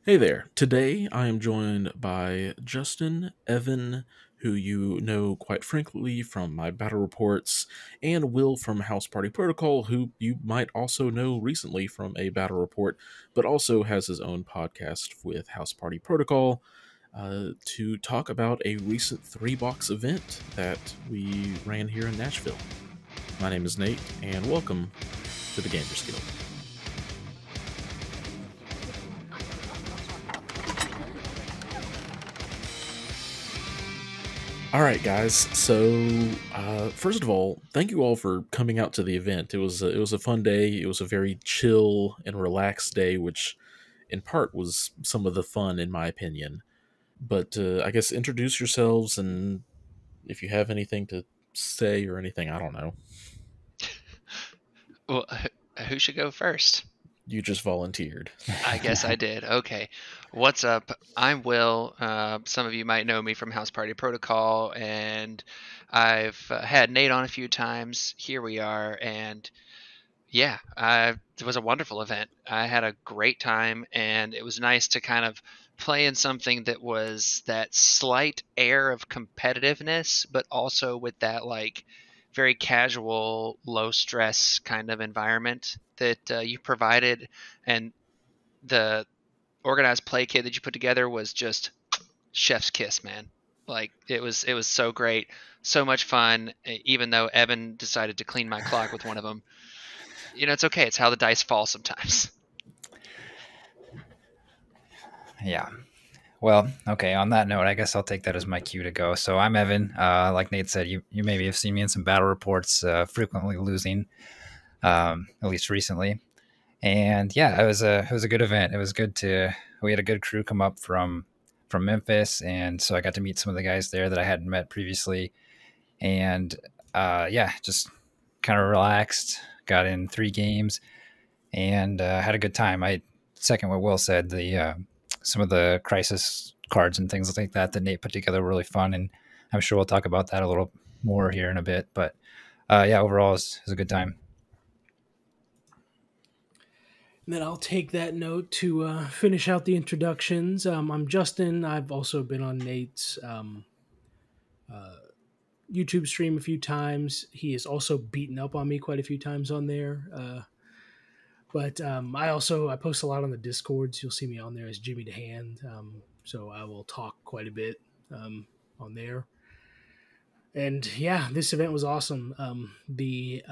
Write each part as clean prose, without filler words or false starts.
Hey there. Today I am joined by Justin, Evan, who you know quite frankly from my battle reports, and Will from House Party Protocol, who you might also know recently from a battle report, but also has his own podcast with House Party Protocol to talk about a recent three box event that we ran here in Nashville. My name is Nate, and welcome to the Gamers Guild. All right, guys. So, first of all, thank you all for coming out to the event. It was a fun day. It was a very chill and relaxed day, which, in part, was some of the fun, in my opinion. But I guess introduce yourselves, and if you have anything to say or anything, I don't know. Well, who should go first? You just volunteered. I guess I did. Okay. What's up? I'm Will. Some of you might know me from House Party Protocol, and I've had Nate on a few times. Here we are, and yeah, it was a wonderful event. I had a great time, and it was nice to kind of play in something that was that slight air of competitiveness, but also with that like very casual, low stress kind of environment that you provided, and the organized play kit that you put together was just chef's kiss, man. Like it was so great, so much fun. Even though Evan decided to clean my clock with one of them, it's okay. It's how the dice fall sometimes. Yeah. Well, okay. On that note, I guess I'll take that as my cue to go. So I'm Evan. Like Nate said, you maybe have seen me in some battle reports, frequently losing, at least recently. And yeah, it was a good event. It was good to we had a good crew come up from Memphis, and so I got to meet some of the guys there that I hadn't met previously. And yeah, just kind of relaxed. Got in 3 games and had a good time. I second what Will said. The some of the crisis cards and things like that Nate put together were really fun, and I'm sure we'll talk about that a little more here in a bit. But yeah, overall, it was a good time. And then I'll take that note to finish out the introductions. I'm Justin. I've also been on Nate's uh, YouTube stream a few times. He has also beaten up on me quite a few times on there. But I post a lot on the Discords. You'll see me on there as Jimmy the Hand. So I will talk quite a bit on there. And yeah, this event was awesome. The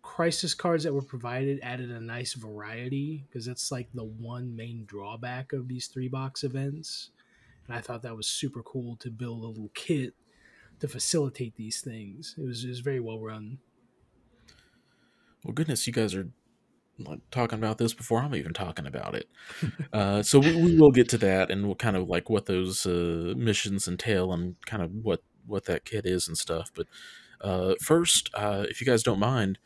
crisis cards that were provided added a nice variety because that's like the one main drawback of these three box events. And I thought that was super cool to build a little kit to facilitate these things. It was very well run. Well, goodness, you guys are like talking about this before I'm even talking about it. So we will get to that, and we'll kind of like what those missions entail and kind of what that kit is and stuff. But first, if you guys don't mind,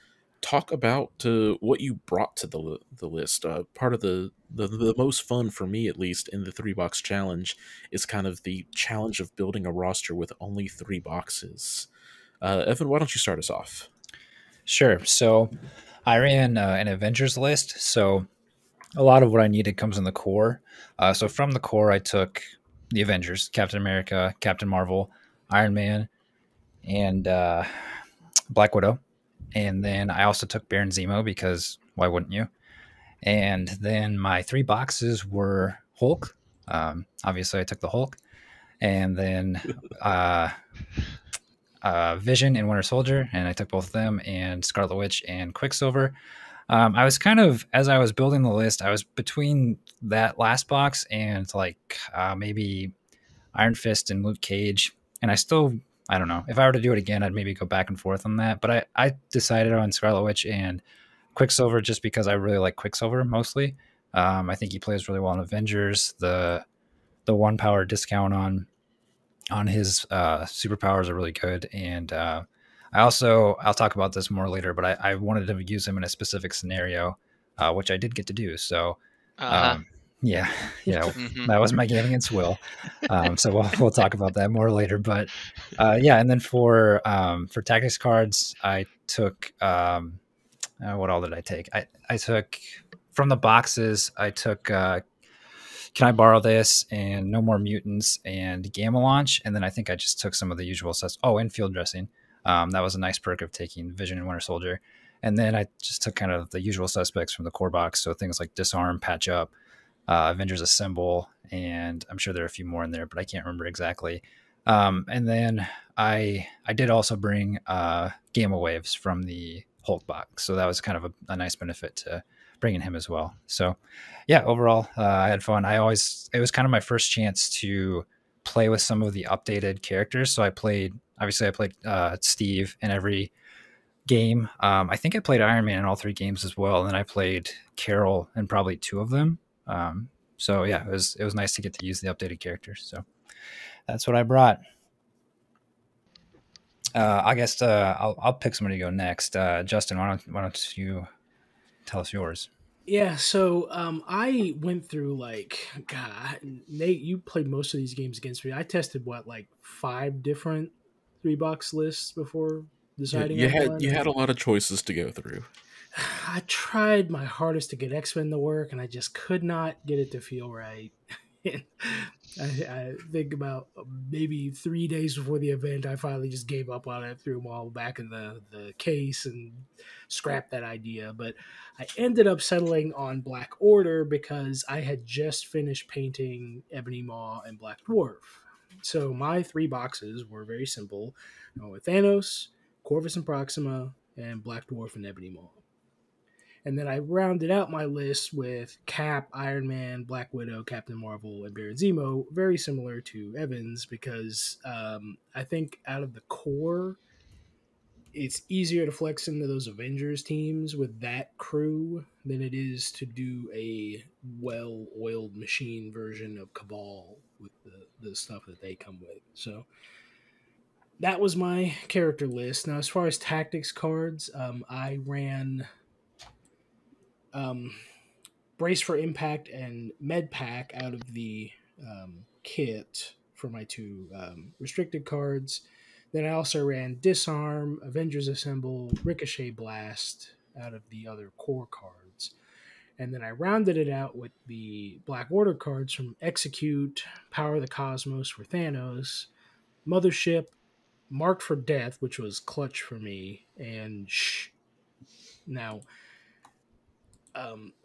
talk about what you brought to the list. Part of the most fun for me, at least, in the three box challenge is kind of the challenge of building a roster with only three boxes. Evan, why don't you start us off? Sure. So I ran an Avengers list. So a lot of what I needed comes in the core. So from the core, I took the Avengers: Captain America, Captain Marvel, Iron Man, and Black Widow. And then I also took Baron Zemo because why wouldn't you? And then my 3 boxes were Hulk. Obviously, I took the Hulk. And then Vision and Winter Soldier, and I took both of them, and Scarlet Witch and Quicksilver. I was kind of, as I was building the list, I was between that last box and like maybe Iron Fist and Luke Cage. And I don't know. If I were to do it again, I'd maybe go back and forth on that. But I decided on Scarlet Witch and Quicksilver just because I really like Quicksilver mostly. I think he plays really well in Avengers. The 1 power discount on his superpowers are really good. And I'll talk about this more later, but I wanted to use him in a specific scenario, which I did get to do. So Uh huh. yeah, yeah, Hmm. that was my game against Will. So we'll talk about that more later. But yeah, and then for tactics cards, I took what all did I take? I took from the boxes. I took can I borrow this and no more mutants and gamma launch? And then I think I just took some of the usual stuff. Oh, and field dressing. That was a nice perk of taking Vision and Winter Soldier. And then I just took kind of the usual suspects from the core box. So things like Disarm, Patch Up, Avengers Assemble, and I'm sure there are a few more in there, but I can't remember exactly. And then I did also bring Gamma Waves from the Hulk box. So that was kind of a nice benefit to bringing him as well. So yeah, overall, I had fun. It was kind of my first chance to play with some of the updated characters. So I played Steve in every game. I think I played Iron Man in all 3 games as well. And then I played Carol in probably 2 of them. So yeah, it was nice to get to use the updated characters. So that's what I brought. I guess I'll pick somebody to go next. Justin, why don't you tell us yours? Yeah, so I went through God, Nate, you played most of these games against me. I tested like 5 different 3-box lists before Yeah, deciding you on had one. you had a lot of choices to go through. I tried my hardest to get X-Men to work, and I just could not get it to feel right. I think about maybe 3 days before the event, I finally just gave up on it, threw them all back in the case, and scrapped that idea. But I ended up settling on Black Order because I had just finished painting Ebony Maw and Black Dwarf. So my 3 boxes were very simple, with Thanos, Corvus and Proxima, and Black Dwarf and Ebony Maw. And then I rounded out my list with Cap, Iron Man, Black Widow, Captain Marvel, and Baron Zemo, very similar to Evans, because I think out of the core, it's easier to flex into those Avengers teams with that crew than it is to do a well-oiled machine version of Cabal with the stuff that they come with. So that was my character list. Now, as far as tactics cards, I ran Brace for Impact and Med Pack out of the kit for my 2 restricted cards. Then I also ran Disarm, Avengers Assemble, Ricochet Blast out of the other core cards. And then I rounded it out with the Black Order cards from Execute, Power of the Cosmos for Thanos, Mothership, Marked for Death, which was clutch for me, and Shh. Now,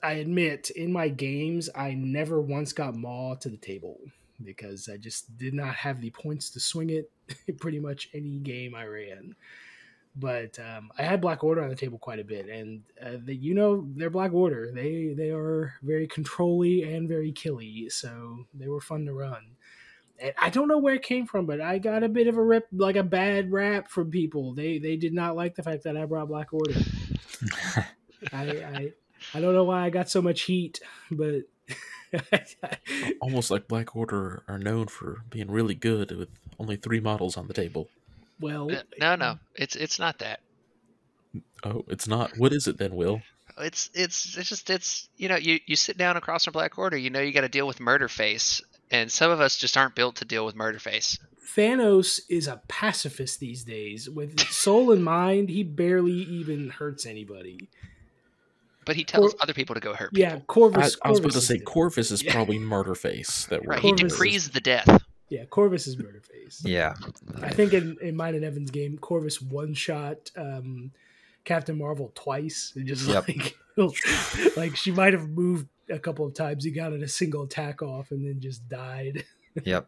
I admit in my games, I never once got Maw to the table because I just did not have the points to swing it in pretty much any game I ran. But I had Black Order on the table quite a bit, and they're Black Order. They are very controlly and very killy, so they were fun to run. And I don't know where it came from, but I got a bit of a bad rap from people. They did not like the fact that I brought Black Order. I don't know why I got so much heat, but Almost like Black Order are known for being really good with only 3 models on the table. well, No, it's not that. Oh, it's not. What is it then, Will? It's you sit down across from Black Order, you got to deal with Murderface, and some of us just aren't built to deal with Murderface. Thanos is a pacifist these days. With soul and mind, he barely even hurts anybody. But he tells other people to go hurt people. Yeah, Corvus. I was about to say different. Corvus is probably Murderface. Right, Corvus he decrees the death. Yeah, Corvus is Murderface. Yeah. I think in mine and Evan's game, Corvus one-shot Captain Marvel twice. And just like she might have moved a couple of times. He got a single attack off and then just died. Yep.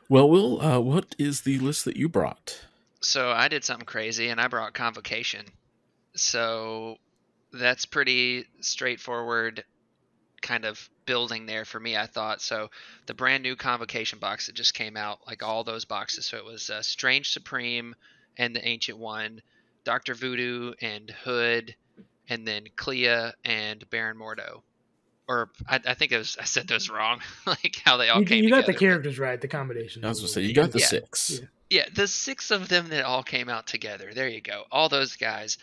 Well, Will, what is the list that you brought? So I did something crazy, and I brought Convocation. So that's pretty straightforward kind of building there for me, I thought. So the brand new Convocation box that just came out, like all those boxes. So it was Strange Supreme and the Ancient One, Dr. Voodoo and Hood, and then Clea and Baron Mordo. Or I think I said those wrong, like how they all came together. You got the characters right, the combination. I was going to say, you got the 6. Yeah, the 6 of them that all came out together. There you go. All those guys.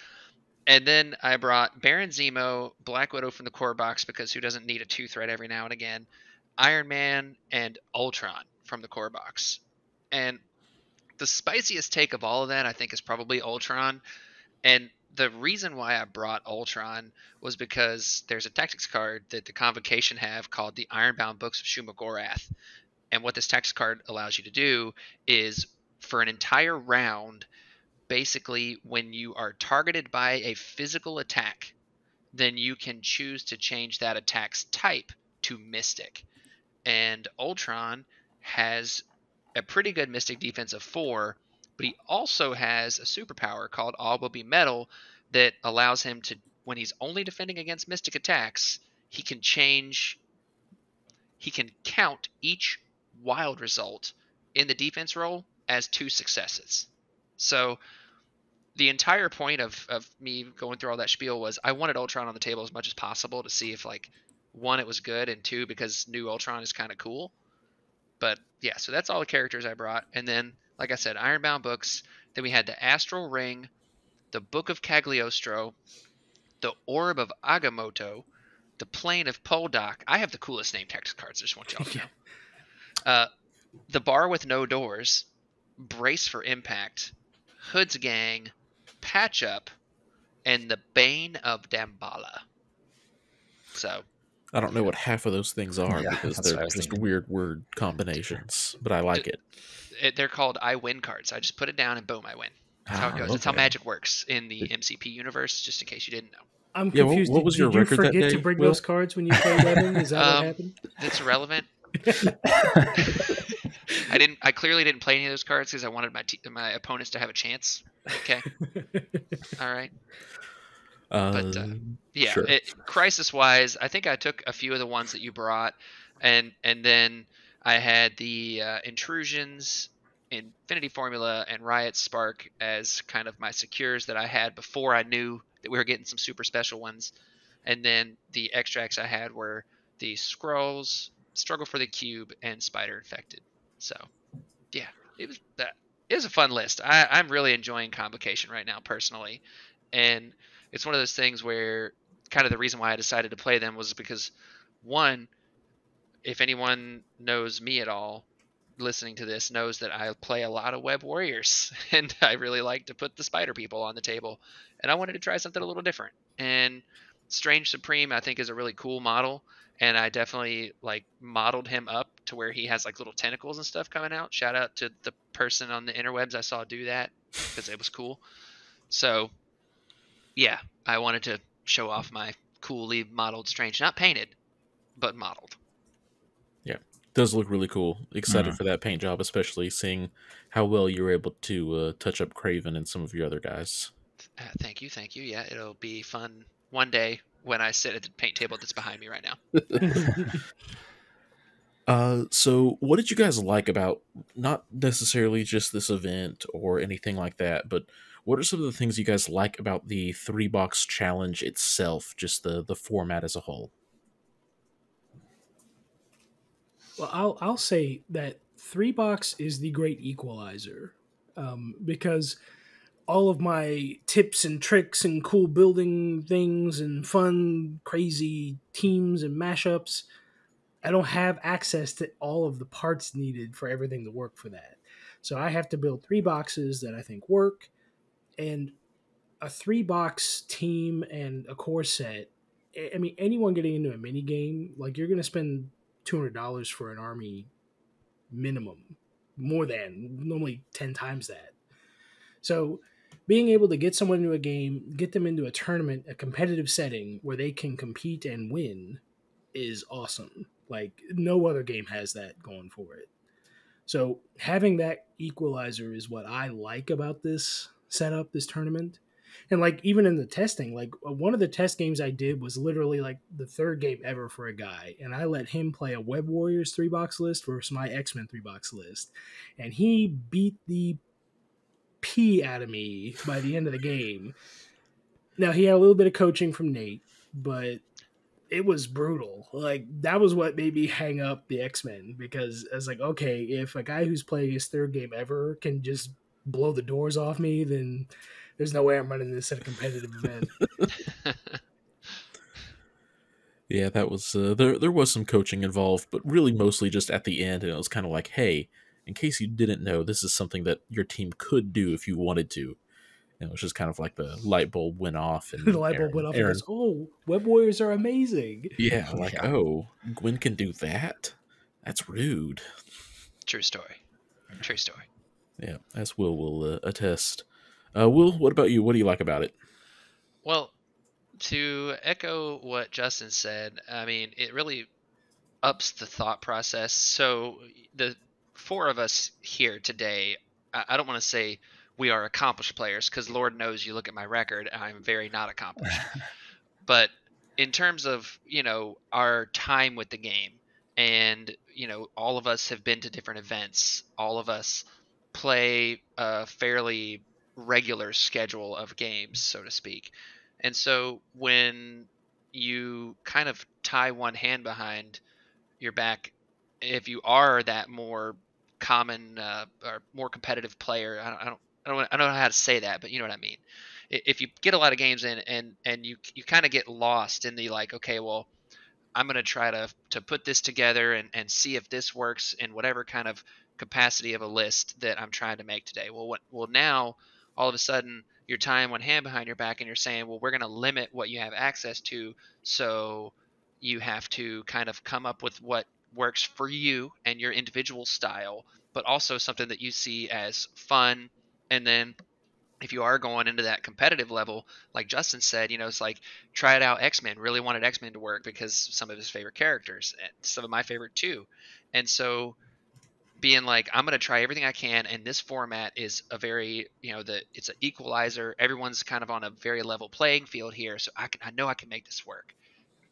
And then I brought Baron Zemo, Black Widow from the core box, because who doesn't need a 2-threat every now and again, Iron Man, and Ultron from the core box. And the spiciest take of all of that, I think, is probably Ultron. And the reason why I brought Ultron was because there's a tactics card that the Convocation have called the Ironbound Books of Shumagorath. And what this tactics card allows you to do is for an entire round, basically when you are targeted by a physical attack, then you can choose to change that attack's type to Mystic. And Ultron has a pretty good Mystic defense of 4, but he also has a superpower called All Will Be Metal that allows him to, when he's only defending against Mystic attacks, he can count each wild result in the defense roll as 2 successes. So the entire point of me going through all that spiel was I wanted Ultron on the table as much as possible to see if, like, 1, it was good, and 2, because new Ultron is kind of cool. But yeah, so that's all the characters I brought. And then, like I said, Ironbound books. Then we had the Astral Ring, the Book of Cagliostro, the Orb of Agamotto, the Plane of Poldock. I have the coolest name tactics cards, I just want y'all to know. The Bar with No Doors, Brace for Impact, Hood's Gang, Patch Up, and the Bane of Damballa. So I don't know what half of those things are Yeah, because that's what I they're was just thinking. weird word combinations, but I like it. they're called I win cards. I just put it down and boom, I win. That's how it goes. That's how okay. Magic works in the MCP universe, just in case you didn't know. I'm Yeah, confused. what was your did you record that forget to day, bring Will? those cards when you played Evan? Is that what happened? That's irrelevant. I clearly didn't play any of those cards because I wanted my opponents to have a chance. Okay. All right. But yeah, sure. crisis wise, I think I took a few of the ones that you brought, and then I had the intrusions, Infinity Formula, and Riot Spark as kind of my secures that I had before I knew that we were getting some super special ones, and then the extracts I had were the Scrolls, Struggle for the Cube, and Spider Infected. So yeah, it was a fun list. I'm really enjoying Convocation right now personally, and it's one of those things where kind of the reason why I decided to play them was because, one, if anyone knows me at all, listening to this knows that I play a lot of Web Warriors, and I really like to put the Spider People on the table, and I wanted to try something a little different. And Strange Supreme, I think, is a really cool model, and I definitely like modeled him up to where he has like little tentacles and stuff coming out. Shout out to the person on the interwebs I saw do that because it was cool. So yeah, I wanted to show off my coolly modeled Strange, not painted, but modeled. Yeah, does look really cool. Excited for that paint job, especially seeing how well you were able to touch up Craven and some of your other guys. Thank you. Yeah, it'll be fun one day when I sit at the paint table that's behind me right now. So what did you guys like about, not necessarily just this event or anything like that, but what are some of the things you guys like about the 3-box challenge itself, just the format as a whole? Well, I'll say that 3-box is the great equalizer, because all of my tips and tricks and cool building things and fun, crazy teams and mashups, I don't have access to all of the parts needed for everything to work for that. So I have to build 3 boxes that I think work, and a 3-box team and a core set. I mean, anyone getting into a mini game, like, you're going to spend $200 for an army minimum, more than normally 10 times that. So being able to get someone into a game, get them into a tournament, a competitive setting where they can compete and win is awesome. Like, no other game has that going for it. So having that equalizer is what I like about this setup, this tournament. And like, even in the testing, like, one of the test games I did was literally like the 3rd game ever for a guy, and I let him play a Web Warriors 3-box list versus my X-Men 3-box list, and he beat the pee out of me by the end of the game. Now, he had a little bit of coaching from Nate, but it was brutal. Like, that was what made me hang up the X-Men, because I was like, okay, if a guy who's playing his 3rd game ever can just blow the doors off me, then there's no way I'm running this at a competitive event. Yeah, that was there was some coaching involved, but really mostly just at the end, and it was kind of like, hey, in case you didn't know, this is something that your team could do if you wanted to. It's just kind of like the light bulb went off, The and light bulb went off. He Aaron, goes, "Oh, Web Warriors are amazing." yeah, like, Yeah. oh, Gwen can do that. That's rude. True story. True story. Yeah, as will attest. Will, what about you? What do you like about it? Well, to echo what Justin said, I mean, it really ups the thought process. So the four of us here today, I don't want to say we are accomplished players because Lord knows you look at my record, I'm very not accomplished. But in terms of our time with the game, and all of us have been to different events, all of us play a fairly regular schedule of games, so to speak. And so when you kind of tie one hand behind your back, if you are that more common or more competitive player, I don't know how to say that, but you know what I mean. If you get a lot of games in, and you kind of get lost in the like, okay, well, I'm going to try to put this together and see if this works in whatever kind of capacity of a list that I'm trying to make today. Well, now all of a sudden you're tying one hand behind your back and you're saying, well, we're going to limit what you have access to. So you have to kind of come up with what works for you and your individual style, but also something that you see as fun. And then if you are going into that competitive level, like Justin said, it's like try it out. X-Men really wanted X-Men to work because some of his favorite characters, and some of my favorite too. And so being like, I'm going to try everything I can. And this format is a very, it's an equalizer. Everyone's kind of on a very level playing field here. So I know I can make this work.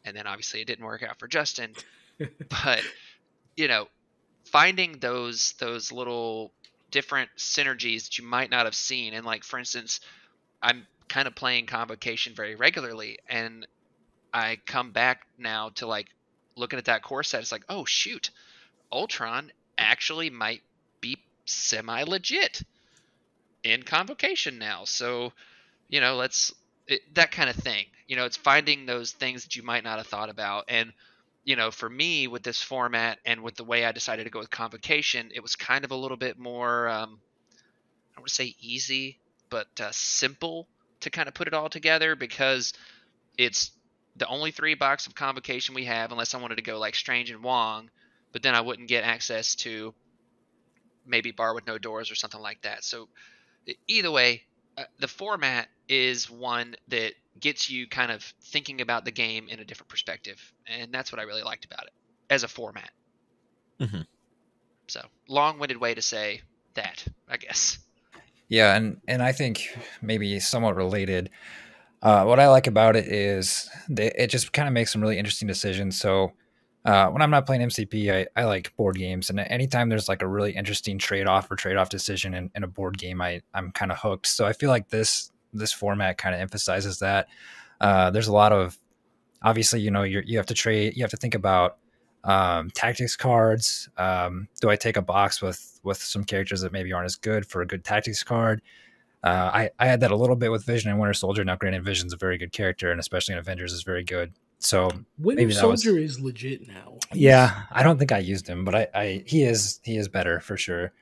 And then obviously it didn't work out for Justin, but you know, finding those little different synergies that you might not have seen. And like, for instance, I'm kind of playing Convocation very regularly, and I come back now to like looking at that core set. It's like, oh shoot, Ultron actually might be semi legit in Convocation now. So that kind of thing. It's finding those things that you might not have thought about. And for me with this format and with the way I decided to go with Convocation, it was kind of a little bit more I don't want to say easy, but simple to kind of put it all together, because it's the only 3 box of Convocation we have, unless I wanted to go like Strange and Wong, but then I wouldn't get access to maybe Bar with No Doors or something like that. So either way, the format is one that gets you kind of thinking about the game in a different perspective, and that's what I really liked about it as a format. Mm-hmm. So long-winded way to say that, I guess. Yeah, and I think maybe somewhat related. What I like about it is it just kind of makes some really interesting decisions. So when I'm not playing MCP, I like board games, and anytime there's like a really interesting trade-off or trade-off decision in a board game, I'm kind of hooked. So I feel like this format kind of emphasizes that. There's a lot of, obviously, you have to trade, you have to think about tactics cards. Do I take a box with some characters that maybe aren't as good for a good tactics card? I had that a little bit with Vision and Winter Soldier. Now, granted, Vision's a very good character, and especially in Avengers is very good. So Winter maybe that Soldier was, is legit now. yeah. I don't think I used him, but he is better for sure.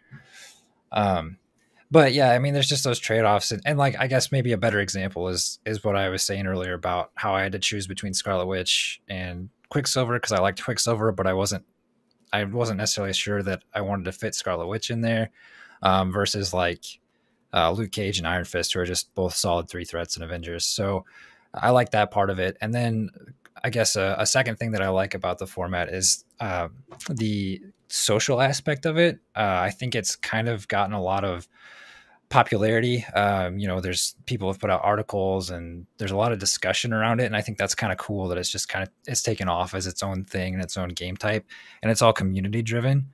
But yeah, I mean, there's just those trade-offs, and like, I guess maybe a better example is what I was saying earlier about how I had to choose between Scarlet Witch and Quicksilver, because I liked Quicksilver, but I wasn't necessarily sure that I wanted to fit Scarlet Witch in there, versus like Luke Cage and Iron Fist, who are just both solid 3 threats in Avengers. So I like that part of it. And then I guess a second thing that I like about the format is the social aspect of it. I think it's kind of gotten a lot of popularity. There's people have put out articles, and there's a lot of discussion around it. And I think that's kind of cool that it's just it's taken off as its own thing and its own game type, and it's all community driven.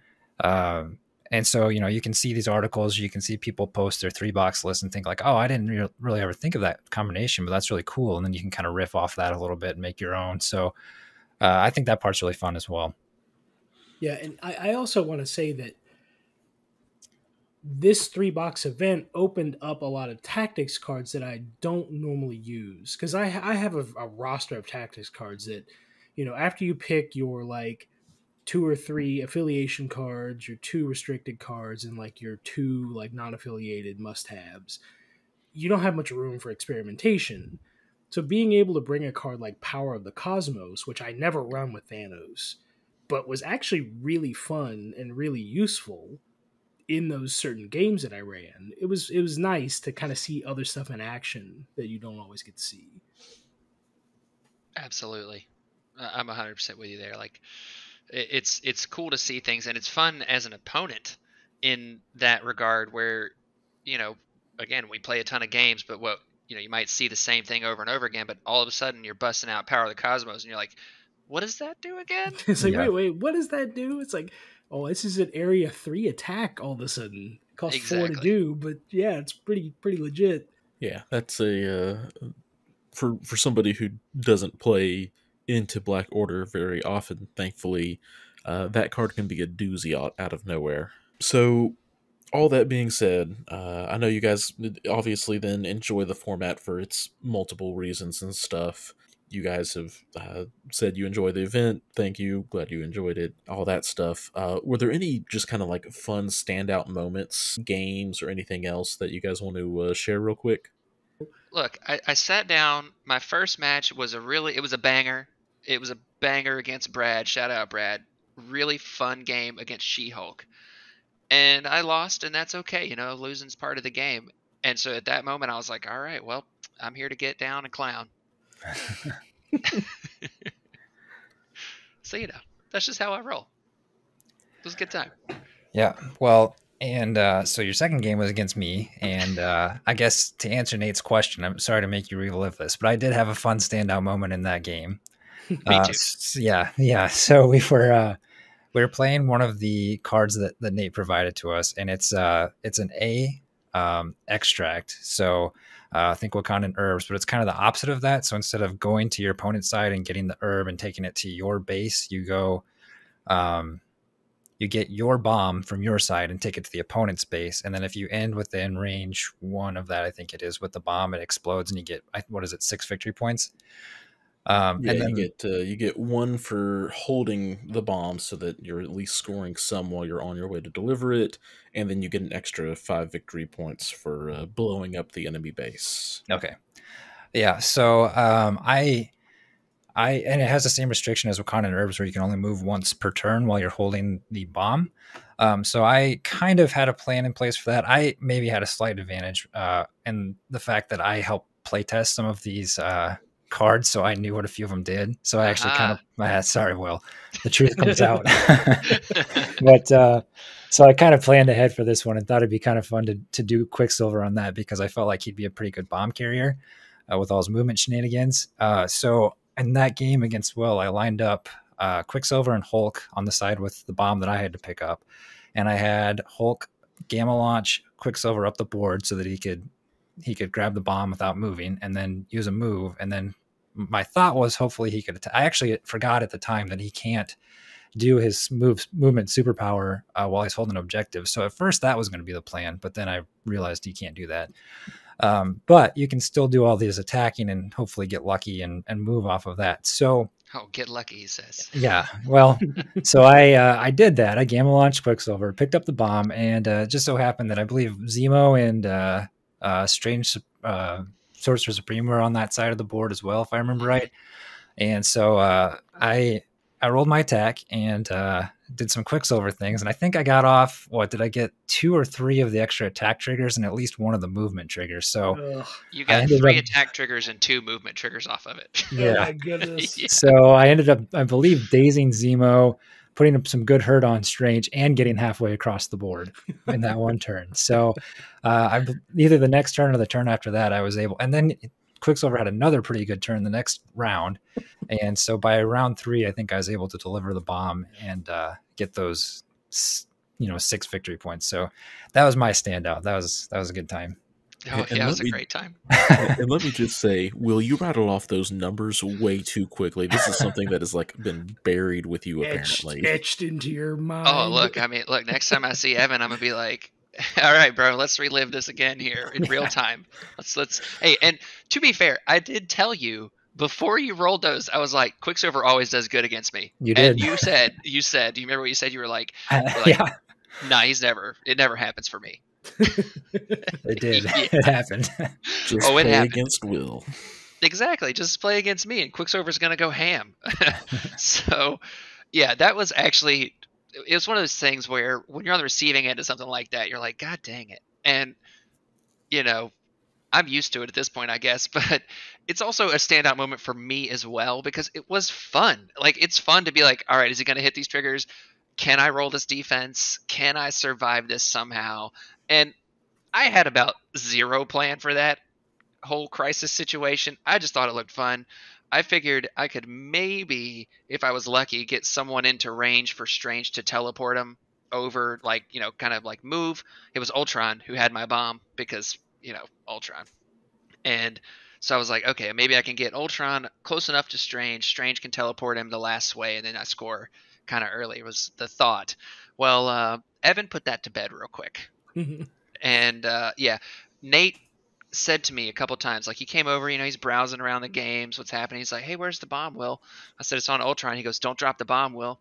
And so, you can see these articles, you can see people post their 3-box list and think like, oh, I didn't really ever think of that combination, but that's really cool. And then you can kind of riff off that a little bit and make your own. So I think that part's really fun as well. Yeah, and I also want to say that this 3-box event opened up a lot of tactics cards that I don't normally use, because I have a roster of tactics cards that, after you pick your like 2 or 3 affiliation cards, your 2 restricted cards, and like your 2 like non-affiliated must-haves, you don't have much room for experimentation. So being able to bring a card like Power of the Cosmos, which I never run with Thanos, but was actually really fun and really useful in those certain games that I ran. It was nice to kind of see other stuff in action that you don't always get to see. Absolutely. I'm 100% with you there. Like, it's cool to see things, and it's fun as an opponent in that regard where, again, we play a ton of games, but you might see the same thing over and over again, but all of a sudden you're busting out Power of the Cosmos and you're like, what does that do again? It's like, wait, what does that do? It's like, oh, this is an area 3 attack all of a sudden. It costs 4 to do, but yeah, it's pretty legit. Yeah, that's a for somebody who doesn't play into Black Order very often, thankfully, that card can be a doozy out of nowhere. So, all that being said, I know you guys obviously then enjoy the format for its multiple reasons and stuff. You guys have said you enjoy the event. Thank you. Glad you enjoyed it. All that stuff. Were there any just kind of like fun standout moments, games, or anything else that you guys want to share real quick? Look, I sat down. My first match was it was a banger. It was a banger against Brad. Shout out, Brad. Really fun game against She-Hulk. And I lost, and that's okay. Losing's part of the game. And so at that moment, I was like, all right, well, I'm here to get down and clown. So, that's just how I roll. It was a good time. Yeah. Well, and so your second game was against me. And I guess to answer Nate's question, I'm sorry to make you relive this, but I did have a fun standout moment in that game. Me too. Yeah. So we were playing one of the cards that Nate provided to us, and it's an A extract. So think Wakandan herbs, but it's kind of the opposite of that. So instead of going to your opponent's side and getting the herb and taking it to your base, you go, you get your bomb from your side and take it to the opponent's base. And then if you end within range 1 of that, I think it is, with the bomb, it explodes and you get, 6 victory points. And then you get 1 for holding the bomb so that you're at least scoring some while you're on your way to deliver it, and then you get an extra 5 victory points for blowing up the enemy base. Okay. Yeah, so and it has the same restriction as Wakandan herbs where you can only move once per turn while you're holding the bomb. So I kind of had a plan in place for that. I maybe had a slight advantage in the fact that I helped playtest some of these cards, so I knew what a few of them did. So I actually sorry, Will, the truth comes out. But so I kind of planned ahead for this one and thought it'd be kind of fun to do Quicksilver on that, because I felt like he'd be a pretty good bomb carrier with all his movement shenanigans. So in that game against Will, I lined up Quicksilver and Hulk on the side with the bomb that I had to pick up, and I had Hulk gamma launch Quicksilver up the board so that he could grab the bomb without moving and then use a move. And then my thought was hopefully he could attack. I actually forgot at the time that he can't do his movement superpower while he's holding an objective. So at first that was going to be the plan, but then I realized he can't do that. But you can still do all these attacking and hopefully get lucky and move off of that. So get lucky, he says. Yeah, well, so I did that. I gamma launched Quicksilver, picked up the bomb, and just so happened that I believe Zemo and Strange Sorcerer Supreme were on that side of the board as well, if I remember right. And so I rolled my attack and did some Quicksilver things, and I think I got off, did I get 2 or 3 of the extra attack triggers and at least 1 of the movement triggers? So you got 3 attack triggers and 2 movement triggers off of it. Yeah. Oh my goodness. Yeah. So I ended up, I believe, dazing Zemo, putting up some good hurt on Strange, and getting halfway across the board in that one turn. So either the next turn or the turn after that, I was able, and then Quicksilver had another pretty good turn the next round. And so by round 3, I think I was able to deliver the bomb and get those, 6 victory points. So that was my standout. That was a good time. Oh, yeah, it was a great time. And let me just say, Will, you rattled off those numbers way too quickly. This is something that has been buried with you, apparently. Etched into your mind. Oh, look, next time I see Evan, I'm going to be like, all right, bro, let's relive this again here in real time. Hey, and to be fair, I did tell you before you rolled those, I was like, Quicksilver always does good against me. You did. And you said, do you remember what you said? You were like, Yeah. nah, it never happens for me. It did. Yeah. It happened. Just Oh, it play happened. against Will. Exactly. Just play against me, and Quicksilver's gonna go ham. So, yeah, that was actually it was one of those things where when you're on the receiving end of something like that, you're like, God dang it. And you know, I'm used to it at this point, I guess, but it's also a standout moment for me as well because it was fun. Like it's fun to be like, all right, is he gonna hit these triggers? Can I roll this defense? Can I survive this somehow? And I had about zero plan for that whole crisis situation. I just thought it looked fun. I figured I could maybe, if I was lucky, get someone into range for Strange to teleport him over, like, kind of like move. It was Ultron who had my bomb because, Ultron. And so I was like, okay, maybe I can get Ultron close enough to Strange. Strange can teleport him the last sway, and then I score kind of early, was the thought. Well, Evan put that to bed real quick. And yeah, Nate said to me a couple times, like he came over, he's browsing around the games, what's happening. He's like, hey, where's the bomb, Will? I said, it's on Ultron. He goes, don't drop the bomb, Will.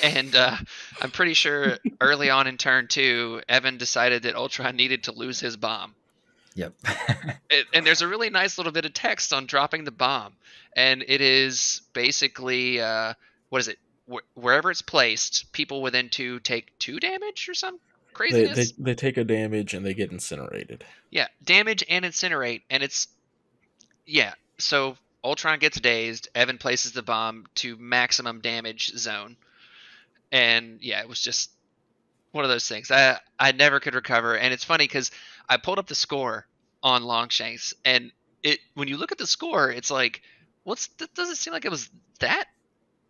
And I'm pretty sure early on in turn 2, Evan decided that Ultron needed to lose his bomb. Yep. And there's a really nice little bit of text on dropping the bomb. And it is basically, what is it? Wherever it's placed, people within 2 take 2 damage or some craziness. They take a damage and they get incinerated. Yeah, damage and incinerate. And it's, yeah. So Ultron gets dazed. Evan places the bomb to maximum damage zone. And yeah, it was just one of those things. I never could recover. And it's funny because I pulled up the score on Longshanks, and when you look at the score, it's like, that doesn't seem like it was that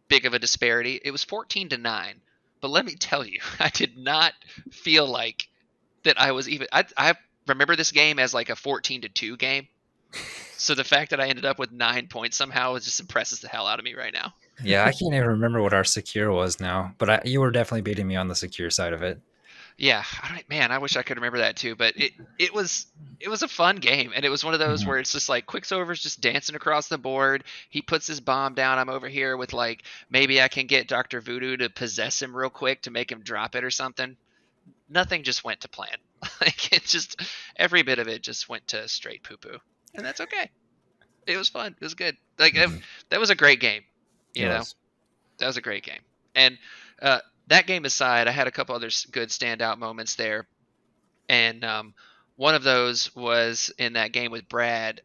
big of a disparity. It was 14-9. But let me tell you, I did not feel like that I was even. I remember this game as like a 14-2 game. So the fact that I ended up with 9 points somehow just impresses the hell out of me right now. Yeah, I can't even remember what our secure was now, but you were definitely beating me on the secure side of it. Yeah, man, I wish I could remember that too. But it was a fun game, and it was one of those where it's just like Quicksilver's just dancing across the board. He puts his bomb down. I'm over here with like maybe I can get Dr. Voodoo to possess him real quick to make him drop it or something. Nothing just went to plan. Like it just every bit of it just went to straight poo poo, and that's okay. It was fun. It was good. Like that was a great game. That was a great game. And that game aside, I had a couple other good standout moments there. And one of those was in that game with Brad,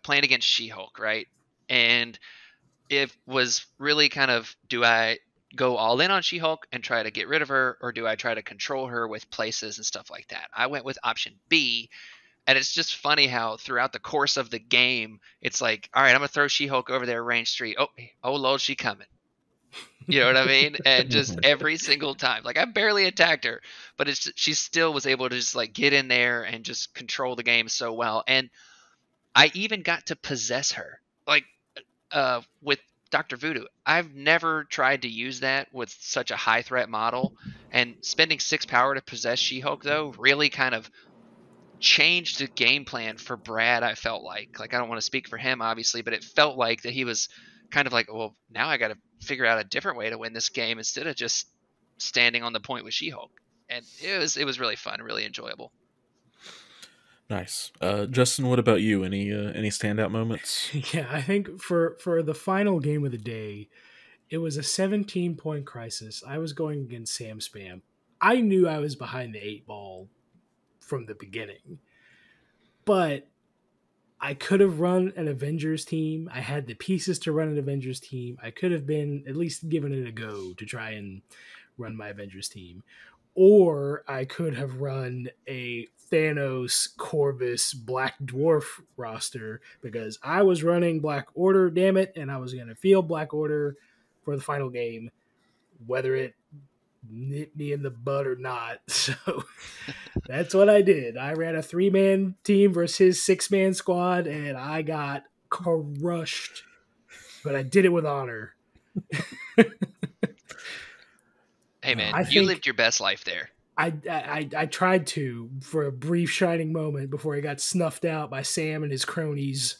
playing against She-Hulk, right? And it was really kind of, do I go all in on She-Hulk and try to get rid of her, or do I try to control her with places and stuff like that? I went with option B. And it's just funny how throughout the course of the game, it's like, all right, I'm going to throw She-Hulk over there, range 3. Oh, Lord, she coming. You know what I mean? And just every single time, like I barely attacked her, but she still was able to just like get in there and just control the game so well. And I even got to possess her, like with Dr. Voodoo. I've never tried to use that with such a high threat model, and spending 6 power to possess She-Hulk though really kind of changed the game plan for Brad. I felt like I don't want to speak for him obviously, but it felt like that he was kind of like, well, now I got to figure out a different way to win this game instead of just standing on the point with She-Hulk. And it was really fun, really enjoyable. Nice. Justin, what about you? Any standout moments? Yeah, I think for the final game of the day, it was a 17-point crisis. I was going against Sam Spam. I knew I was behind the 8 ball from the beginning, but I could have run an Avengers team. I had the pieces to run an Avengers team. I could have been at least given it a go to try and run my Avengers team. Or I could have run a Thanos, Corvus, Black Dwarf roster because I was running Black Order, damn it, and I was going to field Black Order for the final game, whether it nit me in the butt or not. So that's what I did. I ran a 3-man team versus his 6-man squad, and I got crushed. But I did it with honor. Hey man, you lived your best life there. I tried to for a brief shining moment before I got snuffed out by Sam and his cronies.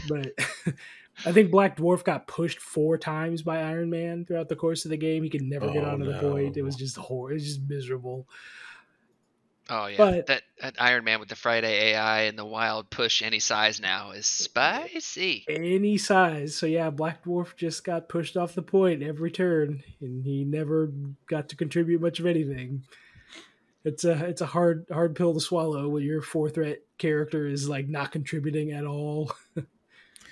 But I think Black Dwarf got pushed 4 times by Iron Man throughout the course of the game. He could never get onto the point. It was just horrible. It was just miserable. Oh yeah, But that Iron Man with the Friday AI and the wild push any size now is spicy. any size. So yeah, Black Dwarf just got pushed off the point every turn, and he never got to contribute much of anything. It's a hard pill to swallow when your 4 threat character is like not contributing at all.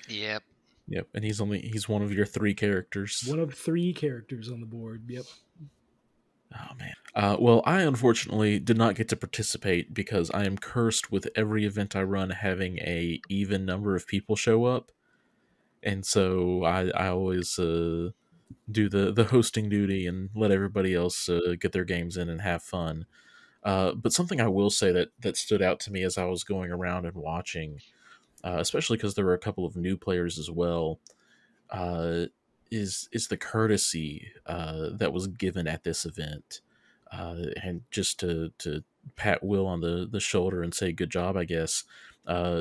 Yep. Yep, and he's one of your 3 characters. One of 3 characters on the board. Yep. Oh man. Well, I unfortunately did not get to participate because I am cursed with every event I run having a even number of people show up, and so I always do the hosting duty and let everybody else get their games in and have fun. But something I will say that stood out to me as I was going around and watching, especially because there were a couple of new players as well, uh, is the courtesy that was given at this event, and just to pat Will on the shoulder and say good job, I guess.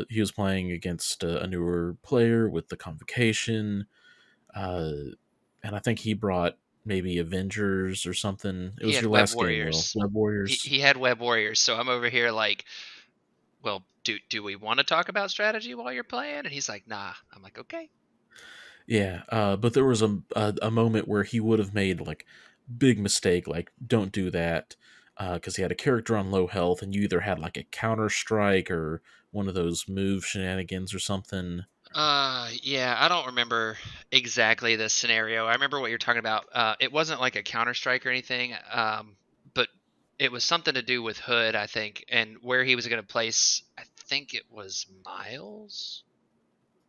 He was playing against a newer player with the convocation, uh, and I think he brought maybe Avengers or something. It He was had your Web last game, Will. Warriors. Web He Warriors. he had Web Warriors, so I'm over here like, well, do we want to talk about strategy while you're playing? And he's like, nah. I'm like, okay. Yeah, but there was a moment where he would have made like big mistake, like don't do that, because he had a character on low health, and you either had like a counter strike or one of those move shenanigans or something. Yeah, I don't remember exactly the scenario. I remember what you're talking about. It wasn't like a counter strike or anything. But it was something to do with Hood, I think, and where he was going to place. I think it was Miles.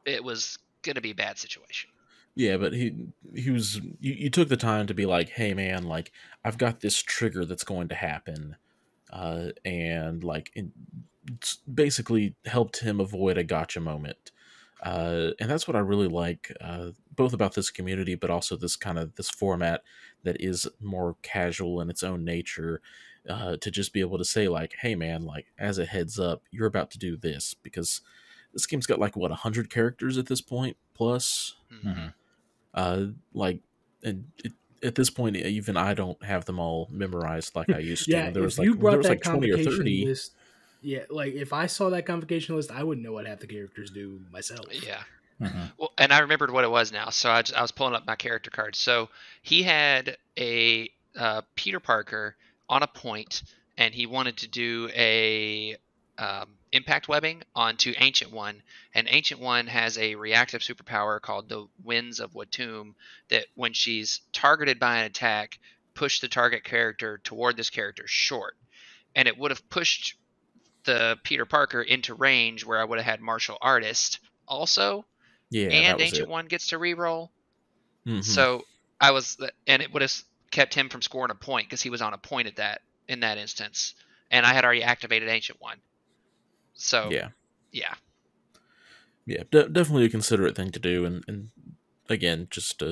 It was going to be a bad situation. Yeah, but he was you took the time to be like, hey man, like I've got this trigger that's going to happen, and like basically helped him avoid a gotcha moment. And that's what I really like, both about this community, but also this format that is more casual in its own nature. To just be able to say like, "Hey, man, like as a heads up, you're about to do this," because this game's got like what 100 characters at this point plus. Hmm. Uh, like, and at this point, even I don't have them all memorized like I used to. Yeah, And if you there brought was that like 20 or 30. convocation list, yeah, like if I saw that convocation list, I wouldn't know what half the characters do myself. Yeah. Mm-hmm. Well, and I remembered what it was now. So I was pulling up my character card. So he had a Peter Parker on a point, and he wanted to do a impact webbing onto Ancient One. And Ancient One has a reactive superpower called the Winds of Watum that when she's targeted by an attack, push the target character toward this character's short. And it would have pushed the Peter Parker into range where I would have had Martial Artist also, Yeah, that and was Ancient it. One gets to reroll. Hmm. So and it would have kept him from scoring a point because he was on a point at that in that instance, and I had already activated Ancient One. So Yeah. yeah, Yeah, definitely a considerate thing to do, and again, just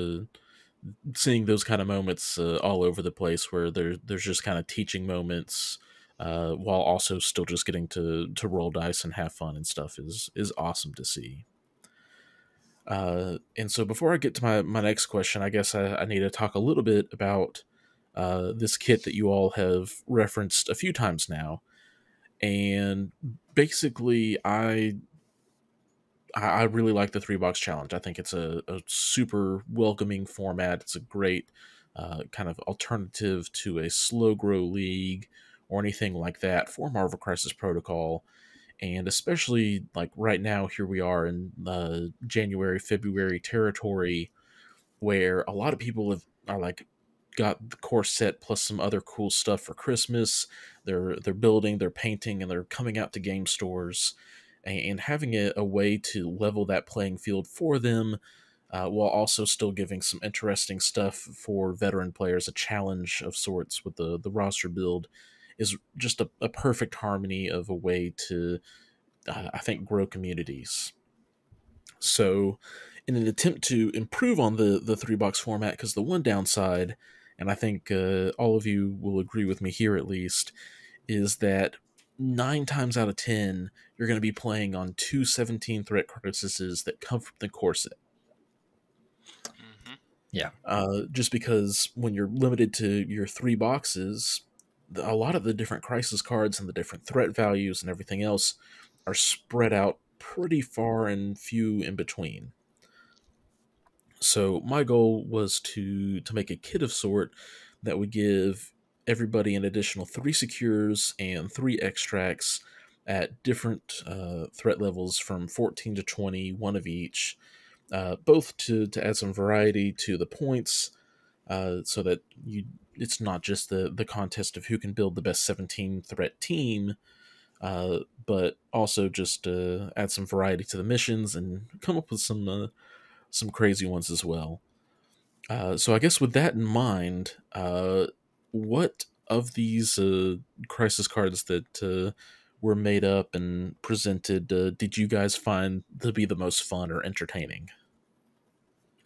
seeing those kind of moments all over the place where there's just kind of teaching moments, while also still just getting to roll dice and have fun and stuff is awesome to see. And so before I get to my next question, I guess I need to talk a little bit about this kit that you all have referenced a few times now, and basically I really like the 3 box challenge. I think it's a super welcoming format. It's a great kind of alternative to a slow grow league or anything like that for Marvel Crisis Protocol. And especially like right now, here we are in January, February territory where a lot of people are like got the core set plus some other cool stuff for Christmas. They're building, they're painting, and they're coming out to game stores, and having a way to level that playing field for them, while also still giving some interesting stuff for veteran players, a challenge of sorts with the roster build, is just a perfect harmony of a way to, I think, grow communities. So, in an attempt to improve on the 3 box format, because the one downside, and I think all of you will agree with me here at least, is that 9 times out of 10 you're going to be playing on two 17 threat carcasses that come from the core set. hmm Yeah. Just because when you're limited to your 3 boxes, a lot of the different crisis cards and the different threat values and everything else are spread out pretty far and few in between. So my goal was to make a kit of sort that would give everybody an additional 3 secures and 3 extracts at different threat levels from 14 to 20, one of each, both to add some variety to the points, so that it's not just the contest of who can build the best 17 threat team, but also just add some variety to the missions and come up with some crazy ones as well. So I guess with that in mind, what of these crisis cards that were made up and presented did you guys find to be the most fun or entertaining?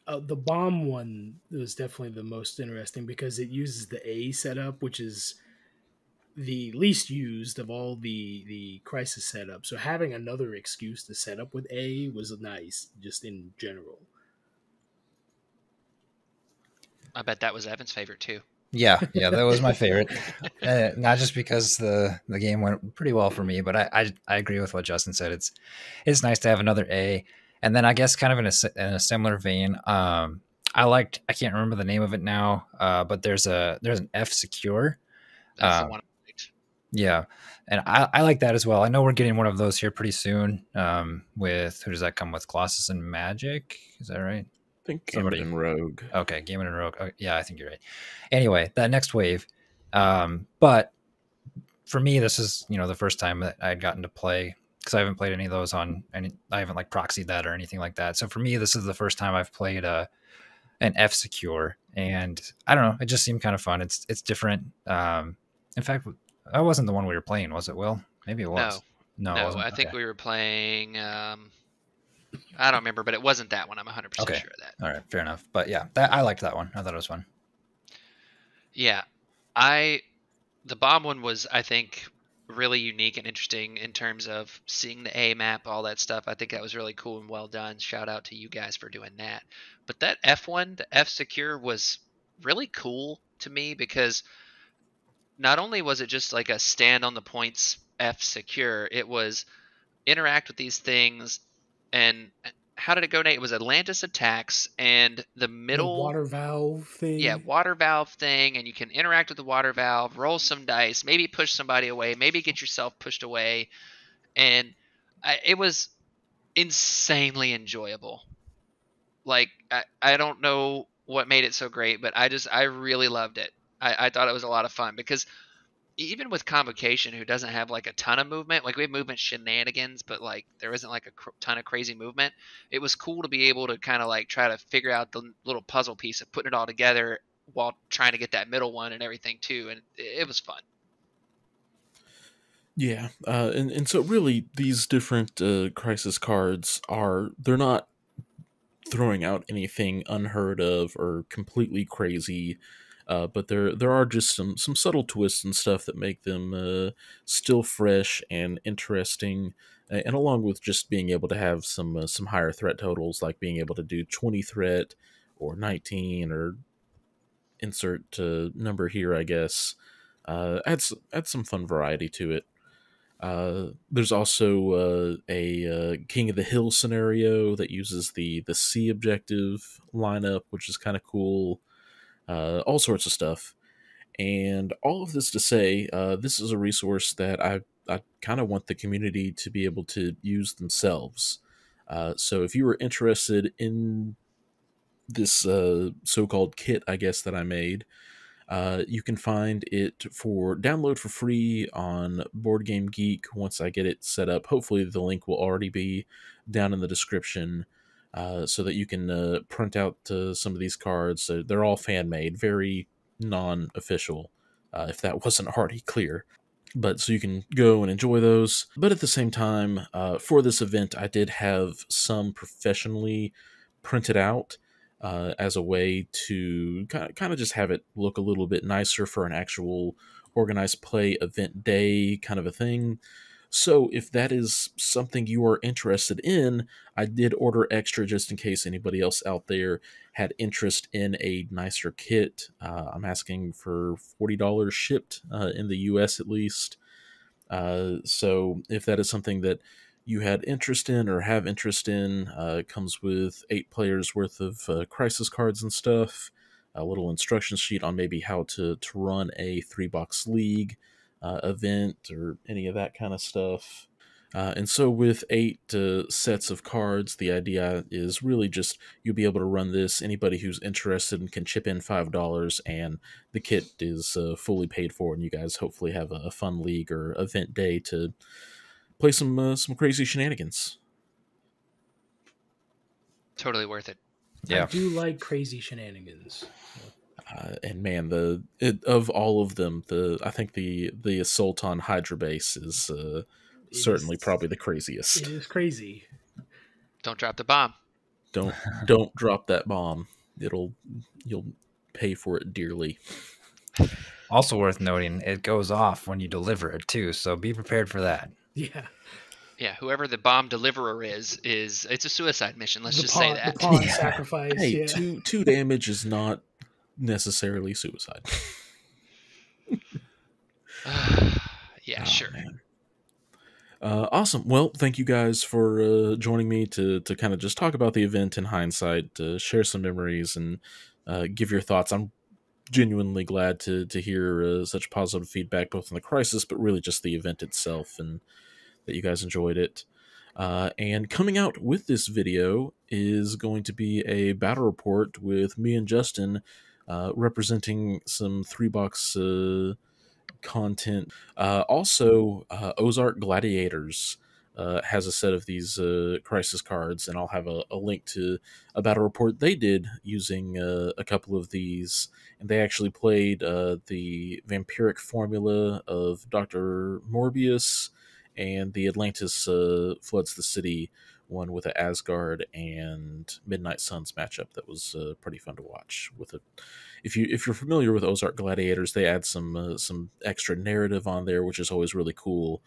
The bomb one was definitely the most interesting because it uses the A setup, which is the least used of all the crisis setups. So having another excuse to set up with A was nice, just in general. I bet that was Evan's favorite too. Yeah, that was my favorite. Not just because the game went pretty well for me, but I agree with what Justin said. It's nice to have another A, and then I guess kind of in a similar vein. I can't remember the name of it now, but there's an F secure. That's the one. Yeah, and I like that as well. I know we're getting one of those here pretty soon. With who does that come with? Colossus and Magic, is that right? I think Gambit and Rogue. Okay, Gambit and Rogue. Oh, yeah, I think you're right. Anyway, that next wave. But for me, this is the first time that I'd gotten to play, because I haven't played any of those I haven't like proxied that or anything like that. So for me, this is the first time I've played an F secure, and I don't know, it just seemed kind of fun. It's different. In fact, that wasn't the one we were playing, was it, Will? Maybe it was. No, I think we were playing. I don't remember, but it wasn't that one. I'm 100% sure of that. All right, fair enough. But yeah, I liked that one. I thought it was fun. Yeah, the bomb one was, I think, really unique and interesting in terms of seeing the A map, all that stuff. I think that was really cool and well done. Shout out to you guys for doing that. But that F one, the F secure, was really cool to me because not only was it just like a stand on the points F secure, it was interact with these things. And how did it go, Nate? It was Atlantis attacks and the middle water valve thing. Yeah, water valve thing, and you can interact with the water valve, roll some dice, maybe push somebody away, maybe get yourself pushed away, and it was insanely enjoyable. Like I don't know what made it so great, but I really loved it. I thought it was a lot of fun because even with Convocation, who doesn't have like a ton of movement, like we have movement shenanigans, but like there isn't like a ton of crazy movement. It was cool to be able to kind of like try to figure out the little puzzle piece of putting it all together while trying to get that middle one and everything too. And it was fun. Yeah, and so really these different crisis cards they're not throwing out anything unheard of or completely crazy. But there are just some subtle twists and stuff that make them still fresh and interesting, and along with just being able to have some higher threat totals, like being able to do 20 threat or 19 or insert number here, I guess, adds some fun variety to it. There's also a King of the Hill scenario that uses the C objective lineup, which is kind of cool. All sorts of stuff. And all of this to say, this is a resource that I kind of want the community to be able to use themselves. So if you were interested in this so-called kit, I guess, that I made, you can find it for download for free on Board Game Geek once I get it set up. Hopefully the link will already be down in the description. So that you can print out some of these cards. They're all fan-made, very non-official, if that wasn't already clear. But so you can go and enjoy those. But at the same time, for this event, I did have some professionally printed out as a way to kind of just have it look a little bit nicer for an actual organized play event day kind of a thing. So if that is something you are interested in, I did order extra just in case anybody else out there had interest in a nicer kit. I'm asking for $40 shipped in the US at least. So if that is something that you had interest in or have interest in, it comes with 8 players worth of crisis cards and stuff, a little instruction sheet on maybe how to run a 3-box league event or any of that kind of stuff. And so with 8 sets of cards, the idea is really just you'll be able to run this. Anybody who's interested and can chip in $5, and the kit is fully paid for, and you guys hopefully have a fun league or event day to play some crazy shenanigans. Totally worth it. Yeah. I do like crazy shenanigans. And man, of all of them, I think the Assault on Hydra base is certainly probably the craziest. It is crazy. Don't drop the bomb. Don't drop that bomb. You'll pay for it dearly. Also worth noting, it goes off when you deliver it too, so be prepared for that. Yeah. Yeah, whoever the bomb deliverer is it's a suicide mission. Let's just say that. The pawn sacrifice. Hey, Yeah. two damage is not necessarily suicide. Yeah, Oh, sure. Man. Awesome. Well, thank you guys for joining me to kind of just talk about the event in hindsight, to share some memories, and give your thoughts. I'm genuinely glad to hear such positive feedback, both on the crisis, but really just the event itself, and that you guys enjoyed it. And coming out with this video is going to be a battle report with me and Justin representing some 3-box content. Also, Ozark Gladiators has a set of these crisis cards, and I'll have a link to a battle report they did using a couple of these. And they actually played the vampiric formula of Dr. Morbius and the Atlantis Floods the City one with a Asgard and Midnight Suns matchup that was pretty fun to watch. If you're familiar with Ozark Gladiators, they add some extra narrative on there, which is always really cool.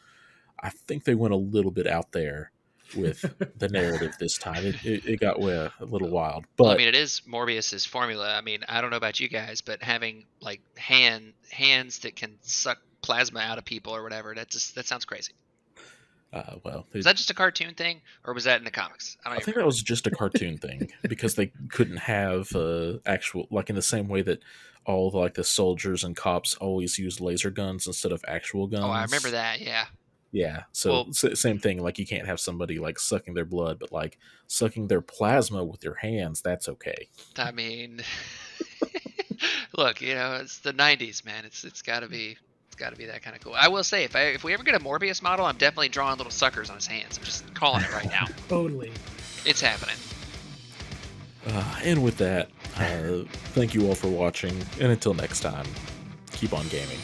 I think they went a little bit out there with the narrative this time. It got a little wild, but Well, I mean, it is Morbius's formula. I mean, I don't know about you guys, but having like hands that can suck plasma out of people or whatever, that sounds crazy. Was that just a cartoon thing, or was that in the comics? I think that was just a cartoon thing because they couldn't have actual, like in the same way that all the soldiers and cops always use laser guns instead of actual guns. Oh, I remember that. Yeah. Yeah. So same thing. Like you can't have somebody like sucking their blood, but like sucking their plasma with your hands, that's okay. I mean, look, it's the '90s, man. It's got to be. Got to be that kind of cool. I will say, if we ever get a Morbius model, I'm definitely drawing little suckers on his hands. I'm just calling it right now. Totally. It's happening. And with that, thank you all for watching, and until next time, keep on gaming.